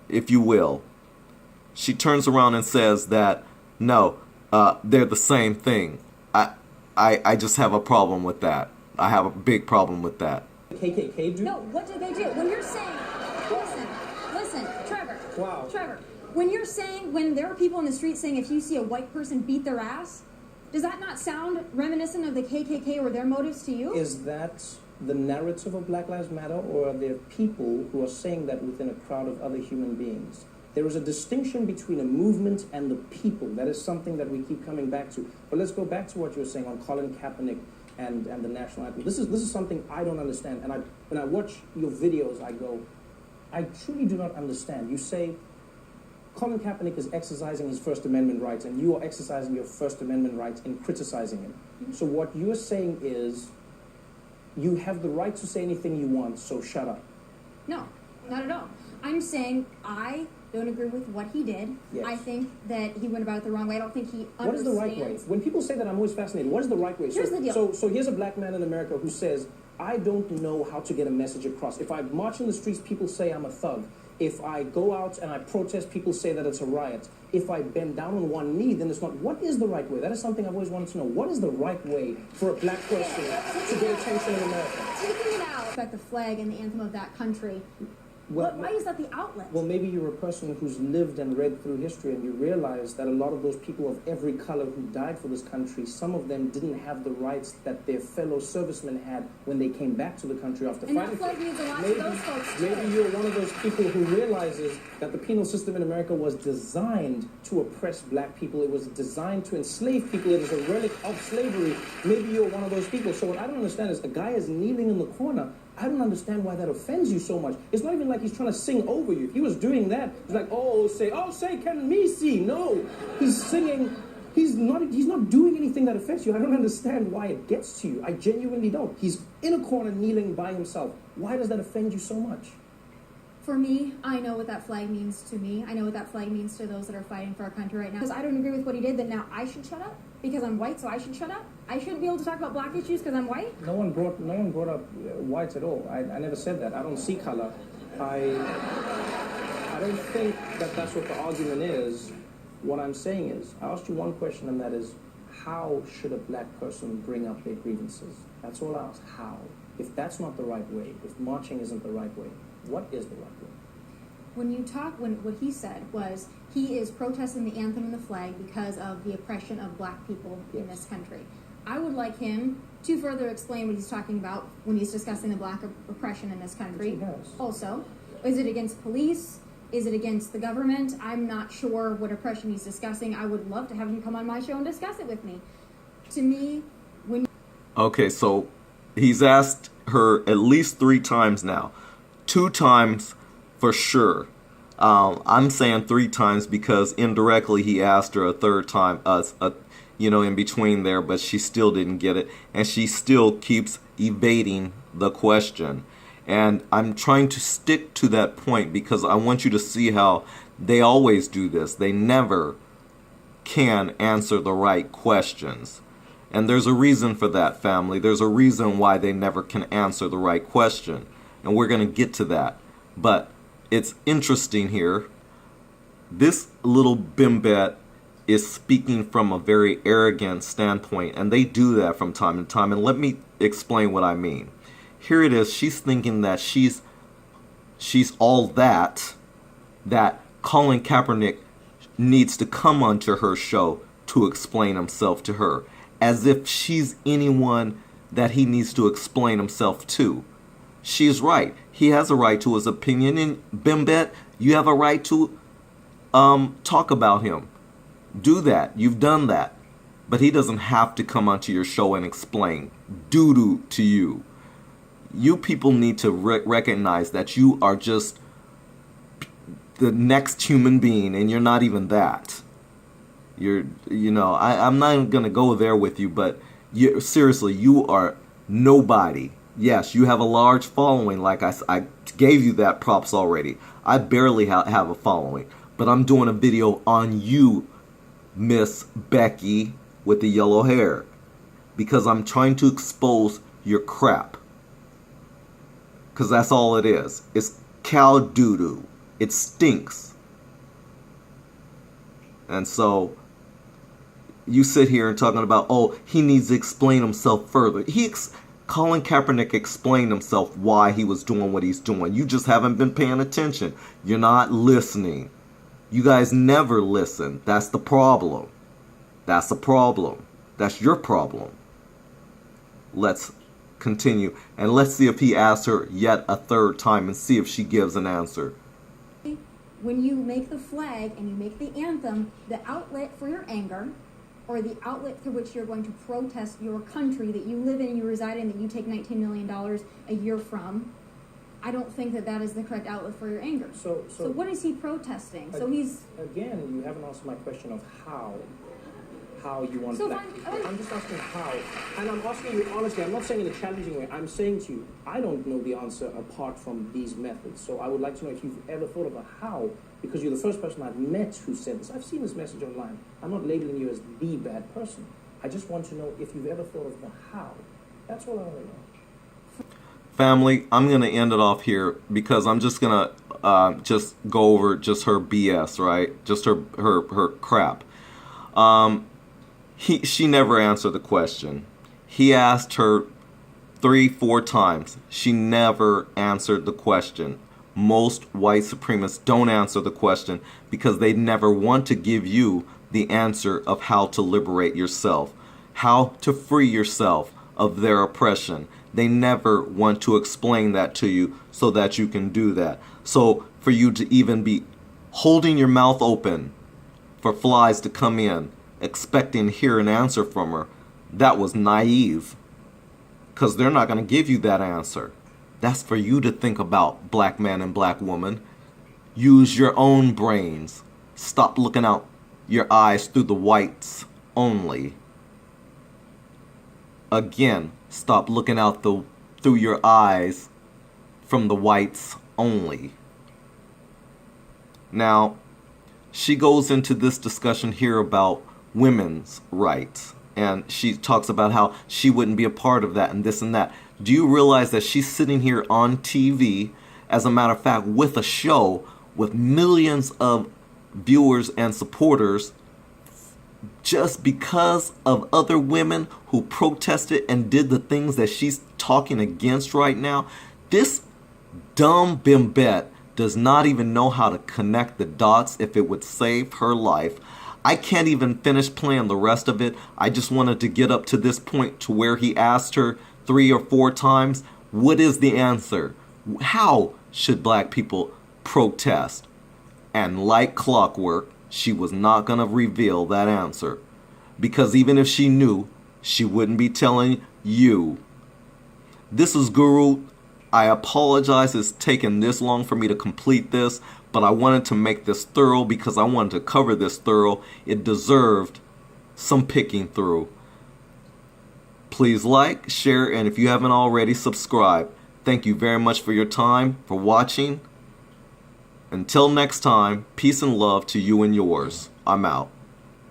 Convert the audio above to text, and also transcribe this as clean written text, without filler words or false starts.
if you will. She turns around and says that, no, they're the same thing. I just have a problem with that. I have a big problem with that. KKK do? No, what did they do? When you're saying, listen, Trevor. Wow. Trevor, when you're saying, when there are people in the street saying if you see a white person beat their ass, does that not sound reminiscent of the KKK or their motives to you? Is that the narrative of Black Lives Matter, or are there people who are saying that within a crowd of other human beings? There is a distinction between a movement and the people. That is something that we keep coming back to. But let's go back to what you were saying on Colin Kaepernick and the national anthem. This is something I don't understand. And when I watch your videos, I truly do not understand. You say Colin Kaepernick is exercising his First Amendment rights, and you are exercising your First Amendment rights in criticizing him. Mm-hmm. So what you're saying is you have the right to say anything you want, so shut up. No, not at all. I'm saying I don't agree with what he did. Yes. I think that he went about it the wrong way. I don't think he understands. What is the right way? When people say that, I'm always fascinated. What is the right way? Here's the deal. So here's a black man in America who says, I don't know how to get a message across. If I march in the streets, people say I'm a thug. If I go out and I protest, people say that it's a riot. If I bend down on one knee, then it's not. What is the right way? That is something I've always wanted to know. What is the right way for a black person to get attention in America? Taking it out. Respect the flag and the anthem of that country. Well, why is that the outlet? Well, maybe you're a person who's lived and read through history, and you realize that a lot of those people of every color who died for this country, some of them didn't have the rights that their fellow servicemen had when they came back to the country after fighting. And that flag means a lot to those folks, too. Maybe you're one of those people who realizes that the penal system in America was designed to oppress black people. It was designed to enslave people. It is a relic of slavery. Maybe you're one of those people. So what I don't understand is a guy is kneeling in the corner. I don't understand why that offends you so much. It's not even like he's trying to sing over you. If he was doing that, it's like, say, can me see? No, he's singing. He's not doing anything that affects you. I don't understand why it gets to you. I genuinely don't. He's in a corner kneeling by himself. Why does that offend you so much? For me, I know what that flag means to me. I know what that flag means to those that are fighting for our country right now. Because I don't agree with what he did, then now I should shut up? Because I'm white, so I should shut up? I shouldn't be able to talk about black issues because I'm white? No one brought up whites at all. I never said that. I don't see color. I don't think that that's what the argument is. What I'm saying is, I asked you one question, and that is, how should a black person bring up their grievances? That's all I asked. How? If that's not the right way, if marching isn't the right way, what is the right way? What he said was he is protesting the anthem and the flag because of the oppression of black people in this country. I would like him to further explain what he's talking about when he's discussing the black oppression in this country. Also, is it against police? Is it against the government? I'm not sure what oppression he's discussing. I would love to have him come on my show and discuss it with me. To me, Okay, so he's asked her at least 3 times now. 2 times for sure. I'm saying 3 times because indirectly he asked her a 3rd time, in between there, but she still didn't get it, and she still keeps evading the question. And I'm trying to stick to that point because I want you to see how they always do this. They never can answer the right questions. And there's a reason for that, family. There's a reason why they never can answer the right question. And we're going to get to that. But it's interesting here. This little bimbet is speaking from a very arrogant standpoint. And they do that from time to time. And let me explain what I mean. Here it is. She's thinking that she's all that Colin Kaepernick needs to come onto her show to explain himself to her. As if she's anyone that he needs to explain himself to. She's right. He has a right to his opinion. And Bimbet, you have a right to talk about him. Do that. You've done that. But he doesn't have to come onto your show and explain doo-doo to you. You people need to recognize that you are just the next human being, and you're not even that. I'm not even going to go there with you, but seriously, you are nobody. Yes, you have a large following, like I gave you that props already. I barely have a following, but I'm doing a video on you, Miss Becky with the yellow hair, because I'm trying to expose your crap. Because that's all it is. It's cow doo-doo. It stinks. And so you sit here and talking about, oh, he needs to explain himself further. Colin Kaepernick explained himself why he was doing what he's doing. You just haven't been paying attention. You're not listening. You guys never listen. That's the problem. That's the problem. That's your problem. Let's continue. And let's see if he asks her yet a third time and see if she gives an answer. When you make the flag and you make the anthem, the outlet for your anger, or the outlet through which you're going to protest your country that you live in and you reside in, that you take $19 million a year from, I don't think that that is the correct outlet for your anger. So what is he protesting? So he's... Again, you haven't answered my question of how you want So to... I'm just asking how. And I'm asking you honestly, I'm not saying in a challenging way. I'm saying to you, I don't know the answer apart from these methods. So I would like to know if you've ever thought of a how, because you're the first person I've met who said this. I've seen this message online. I'm not labeling you as the bad person. I just want to know if you've ever thought of the how. That's all I want to know. Family, I'm going to end it off here because I'm just going to just go over just her BS, right? Just her crap. She never answered the question. He asked her 3-4 times. She never answered the question. Most white supremacists don't answer the question because they never want to give you the answer of how to liberate yourself, how to free yourself of their oppression. They never want to explain that to you so that you can do that. So for you to even be holding your mouth open for flies to come in, expecting to hear an answer from her, that was naive, because they're not going to give you that answer. That's for you to think about, black man and black woman. Use your own brains. Stop looking out your eyes through the whites only. Again, stop looking out through your eyes from the whites only. Now, she goes into this discussion here about women's rights, and she talks about how she wouldn't be a part of that and this and that. Do you realize that she's sitting here on TV, as a matter of fact, with a show with millions of viewers and supporters, just because of other women who protested and did the things that she's talking against right now? This dumb bimbette does not even know how to connect the dots if it would save her life. I can't even finish playing the rest of it. I just wanted to get up to this point to where he asked her 3 or 4 times, what is the answer? How should black people protest? And like clockwork, she was not going to reveal that answer. Because even if she knew, she wouldn't be telling you. This is Guru. I apologize it's taken this long for me to complete this, but I wanted to make this thorough because I wanted to cover this thorough. It deserved some picking through. Please like, share, and if you haven't already, subscribe. Thank you very much for your time, for watching. Until next time, peace and love to you and yours. I'm out.